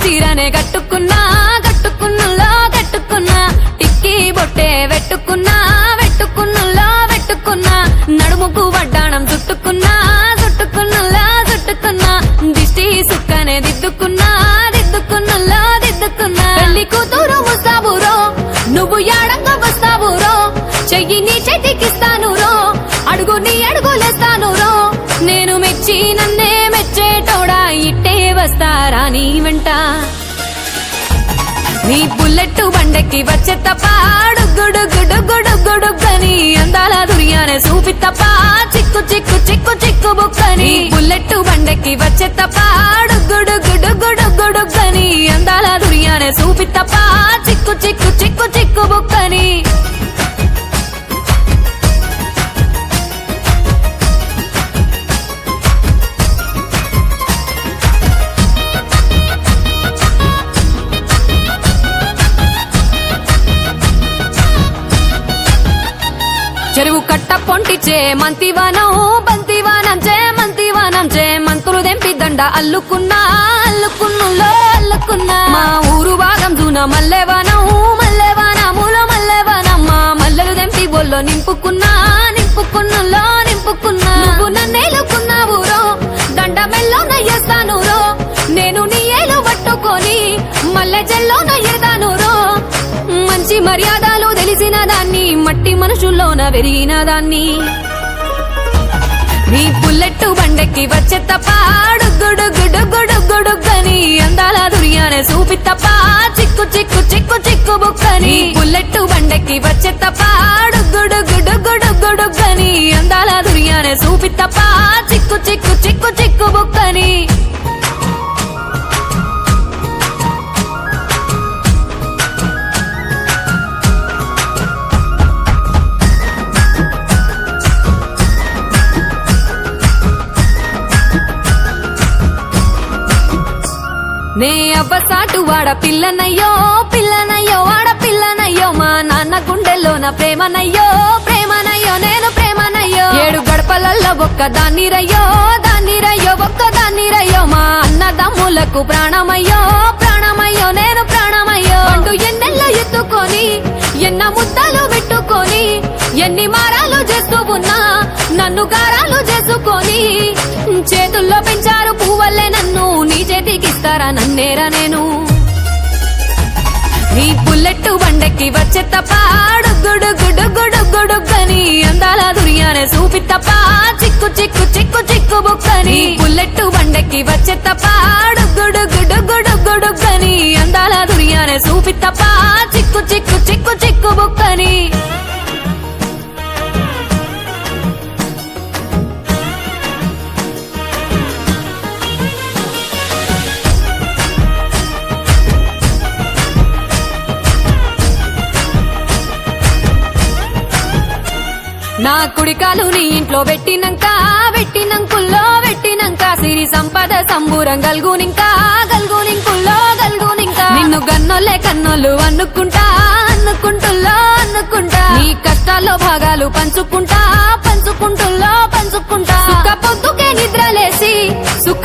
చీరనే కట్టుకున్నా కట్టుకున్నుల్లో కట్టుకున్నా టిక్కీ బొట్టే వెట్టుకున్నా వెట్టుకున్నుల్లో వెట్టుకున్నా నడుముకు వడ్డాణం చుట్టుకున్నా చుట్టుకున్నుల్లో చుట్టుకున్నా దిష్టి సుక్కనే దిద్దుకున్నా దిద్దుకున్నుల్లో దిద్దుకున్నా పెళ్లి కూతురు ముస్తాబురో నువ్వు యాడంగా వస్తావురో చెయ్యి నీ చేతికిస్తాను రో అడుగు నీ అడుగులేస్తాను రో నేను మెచ్చి నన్నే మెచ్చేటోడా ఇట్టే వస్తారా నీ వెంట నీ బుల్లెట్ బండెక్కి వచ్చే తప్ప గుడుగుడుగుడుగుడుగుడుగని అందాల దుర్యానే చూపి తప్ప చిక్కు చిక్కు చిక్కు చిక్కు బుక్కని బుల్లెట్ బండెక్కి వచ్చే తప్ప గుడుగుడుగుడుగుడుగని అందాల దుర్యానే చూపి తప్ప చిక్కు చిక్కు చిక్కు చిక్కు బుక్కని చెరువు కట్ట పొంటిచే మంతివానం బంతివానం చే మంతివానం చే మంతులు దెంపి దండ అల్లుకున్నా అల్లుకున్నులో అల్లుకున్నా మా ఊరు భాగం దూన మల్లెవానం మల్లెవానములో మల్లెవానమ్మ మల్లెలు దెంపి బొల్లో నింపుకున్నా నింపుకున్నులో నింపుకున్నా నువ్వు నన్నేలుకున్నావు రో దండ మెల్లో నయ్యేస్తాను రో నేను నీ ఏలు పట్టుకొని మల్లె జల్లో నయ్యేదాను రో మంచి మర్యాదలు తెలిసిన దాన్ని మట్టి మనుషుల్లోన పెరిగిన దాన్ని నీ బుల్లెట్ బండెక్కి వచ్చే తప్ప గుడుగుడుగుడుగుడుగని అందాల దుర్యానే చూపి తప్ప చిక్కు చిక్కు చిక్కు చిక్కు బుక్కని బుల్లెట్ బండెక్కి వచ్చే తప్ప గుడుగుడుగుడుగుడుగని అందాల దుర్యానే చూపి తప్ప చిక్కు చిక్కు చిక్కు చిక్కు బుక్కని నే అవ్వసాటు వాడ పిల్లనయ్యో పిల్లనయ్యో వాడ పిల్లనయ్యో మా నాన్న గుండెల్లోన ప్రేమనయ్యో ప్రేమనయ్యో నేను ప్రేమనయ్యో 7 గడపలల్లో ఒక్కదాన్ని రయ్యో దాన్ని రయ్యో ఒక్కదాన్ని రయ్యో మా అన్నదమ్ములకు ప్రాణమయ్యో ప్రాణమయ్యో నేను ప్రాణమయ్యో అంటూ ఎన్నెల్లో ఎత్తుకొని ఎన్న ముద్దలు పెట్టుకొని ఎన్ని మారాలు చేస్తూ ఉన్నా నన్ను గారాలు చేసుకొని చేతుల్లో పెంచారు పువ్వల్లే నన్ను నీ చేతికిస్తారా నన్నేరా నేను నీ బుల్లెట్ బండెక్కి వచ్చే తప్ప గుడుగుడుగుడుగుడుగని అందాల దుర్యానే చూపి తప్ప చిక్కు చిక్కు చిక్కు చిక్కు బుక్కని బుల్లెట్ బండెక్కి వచ్చే తప్ప గుడుగుడుగుడుగుడుగని అందాల దుర్యానే చూపి తప్ప చిక్కు చిక్కు చిక్కు చిక్కు బుక్కని నా కుడికాలు నీ ఇంట్లో పెట్టినంకుల్లో పెట్టినంక సిరి సంపద సంబూరం గల్గునింకా గల్గునింకుల్లో గల్గునింకా నిన్ను గన్నోలే కన్నోళ్ళు అనుకుంటుల్లో అనుకుంటా నీ కష్టాల్లో భాగాలు పంచుకుంటా పంచుకుంటుల్లో పంచుకుంటా సుఖ పొద్దుకే నిద్రలేసి సుఖ